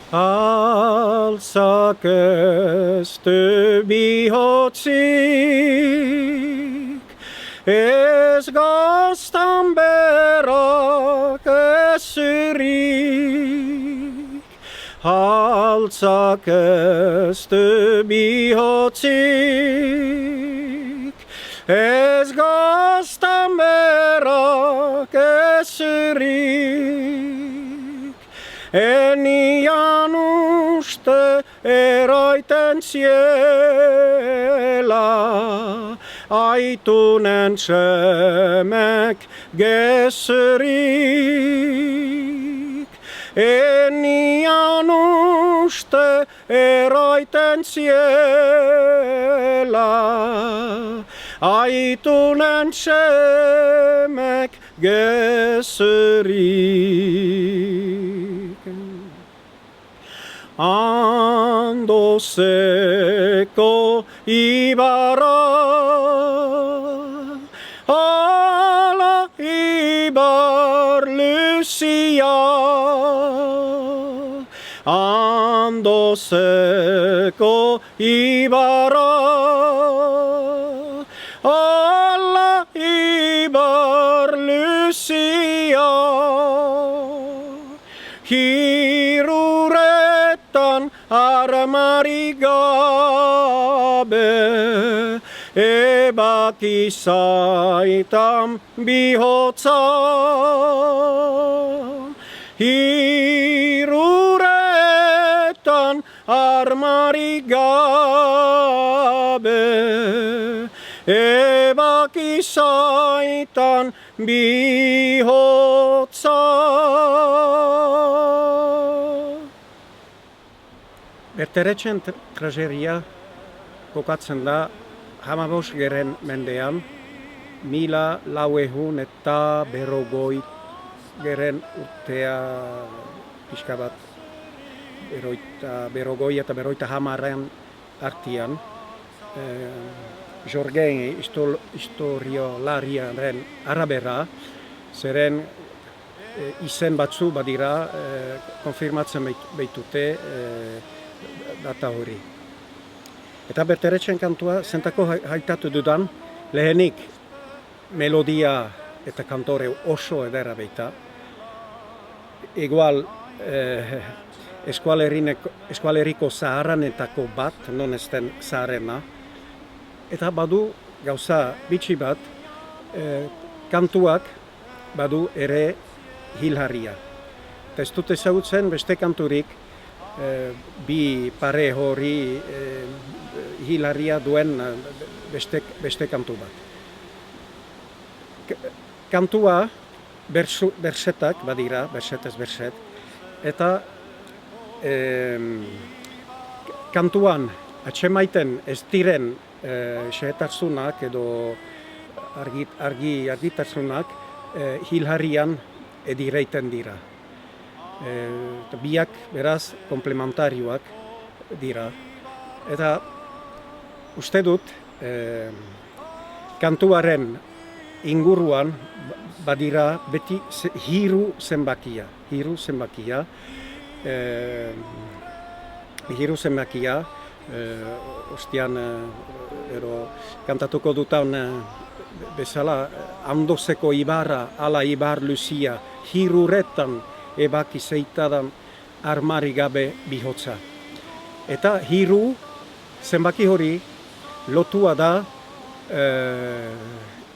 Altzak ezte bihotzik, ez gaztan berak ez zurrik. Altzak ezte bihotzik, ez gaztan berak ez zurrik. Enian uste eraiten ziela, aitunen semek gezerik. Enian uste eraiten ziela, aitunen semek gezerik. Andoseko ibara, ala ibar luzia. Andoseko ibara, ala ibar luzia. Hiruretan armari gabe, ebaki zaitam bihotza. Hiruretan armari gabe, ebaki zaitan bihotza. Berteretxen tragedia kokatzen da hamabos geren mendean, 1450 geren urtea pixka bat berrogoi eta berroita hamarren artian. Jorgen historiolariaren arabera, zeren izen batzu badira konfirmatzen behitute data hori. Eta Berteretxen kantua zentako haitatu dudan, lehenik melodia eta kantore oso edera baita. Igual eskualeriko zaharranetako bat, non ezten zaharrena. Eta badu gauza bitxi bat, kantuak badu ere hilharria. Eta ez dut ezagutzen beste kanturik, bi pare hori hilarria duen beste kantu bat. Kantua bersetak badira, bersetez berset, eta kantuan atsemaiten ez diren xehetasunak edo argitasunak hilharrian edireiten dira. Biak beraz komplementarioak dira. Eta uste dut kantuaren inguruan badira beti hiru zenbakia. Ostian kantatuko dutan bezala Andoseko ibarra, ala ibar luzia, hiruretan ebaki zeitadan armari gabe bihotza. Eta hiru zenbaki hori lotua da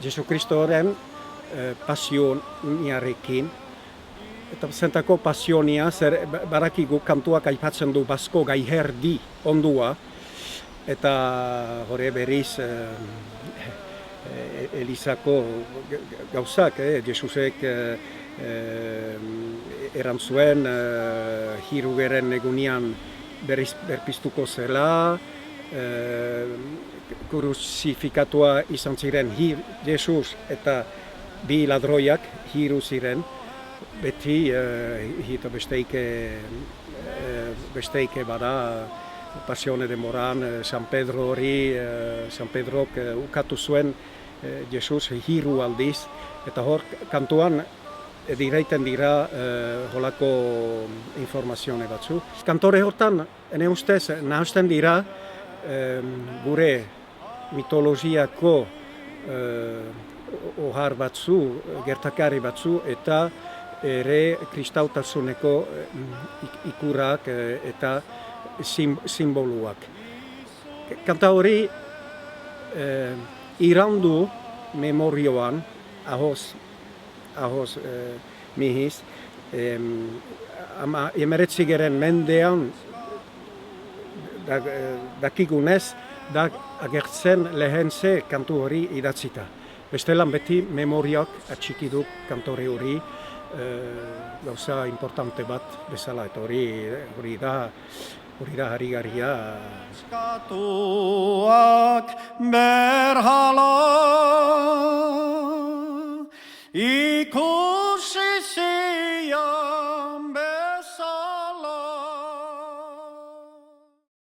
Jesu Kristoren pasioniarekin. Eta zentako pasionia, zer barakigu kantuak aipatzen du basko gaiherdi ondua. Eta hori berriz Elizako gauzak, Jesusek erantzuen hirugeren egunean berpiztuko zela, kruzifikatua izan ziren Jesus eta bi ladroiak hiru ziren, beti besteike bada Pasione de Moran, San Pedro hori, San Pedrok ukatu zuen Jesus hiru aldiz, eta hor kantuan direiten dira holako informazione batzu. Kantore hortan, ene ustez, nahasten dira gure mitologiako ohar batzu, gertakari batzu, eta ere kristautasuneko ikurak eta simboluak. Kanta hori irandu memorioan, ahoz mihiz, ama 19. mendean dakigunez, da agertzen lehentze kantu hori idatzita. Bestelan beti memoriak atxiki du kantore hori gauza importante bat bezala, eta hori da harrigarria. Eskatuak berhala iko